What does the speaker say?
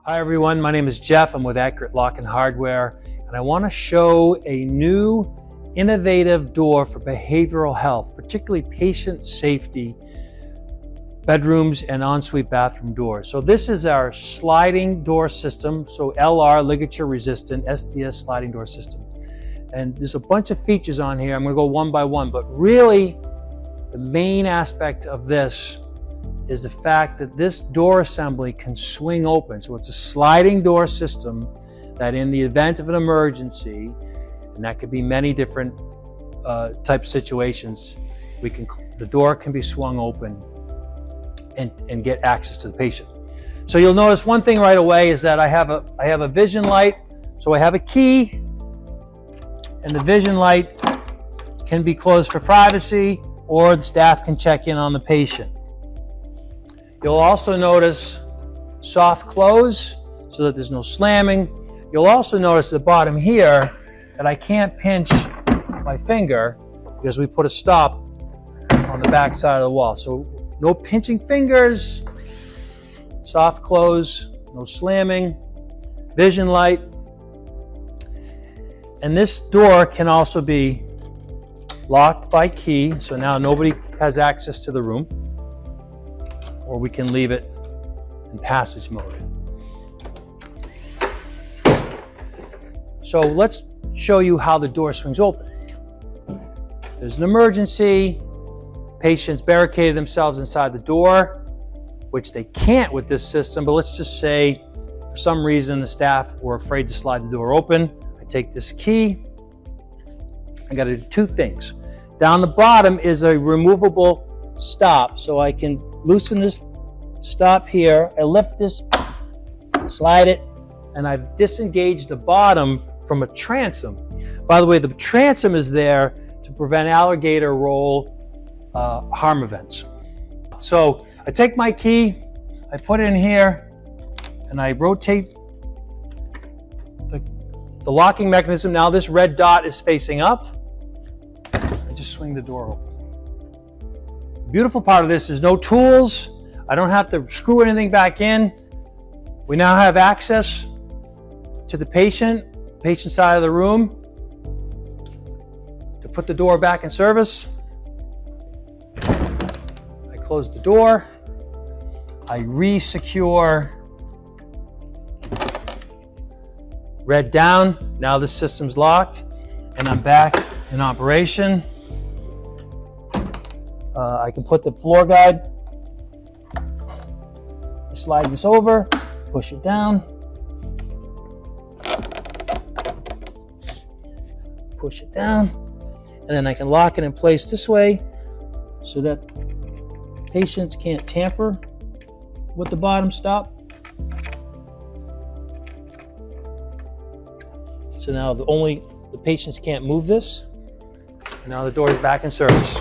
Hi everyone, my name is Jeff. I'm with Accurate Lock and Hardware, and I want to show a new innovative door for behavioral health, particularly patient safety, bedrooms and ensuite bathroom doors. So this is our sliding door system, so LR, ligature resistant, SDS sliding door system. And there's a bunch of features on here. I'm going to go one by one, but really the main aspect of this is the fact that this door assembly can swing open. So it's a sliding door system that in the event of an emergency, and that could be many different type of situations, the door can be swung open and get access to the patient. So you'll notice one thing right away is that I have a vision light. So I have a key, and the vision light can be closed for privacy, or the staff can check in on the patient. You'll also notice soft close so that there's no slamming. You'll also notice at the bottom here that I can't pinch my finger because we put a stop on the back side of the wall. So no pinching fingers, soft close, no slamming, vision light. And this door can also be locked by key, so now nobody has access to the room. Or we can leave it in passage mode. So let's show you how the door swings open. There's an emergency, patients barricaded themselves inside the door, which they can't with this system, but let's just say for some reason the staff were afraid to slide the door open. I take this key, I got to do two things. Down the bottom is a removable stop, so I can loosen this stop here, I lift this, slide it, and I've disengaged the bottom from a transom. By the way, the transom is there to prevent alligator roll harm events. So I take my key, I put it in here, and I rotate the locking mechanism. Now this red dot is facing up. I just swing the door open. The beautiful part of this is no tools. I don't have to screw anything back in. We now have access to the patient side of the room to put the door back in service. I close the door. I re-secure red down. Now the system's locked and I'm back in operation. I can put the floor guide, I slide this over, push it down, push it down, and then I can lock it in place this way so that patients can't tamper with the bottom stop. So now the patients can't move this. Now the door is back in service.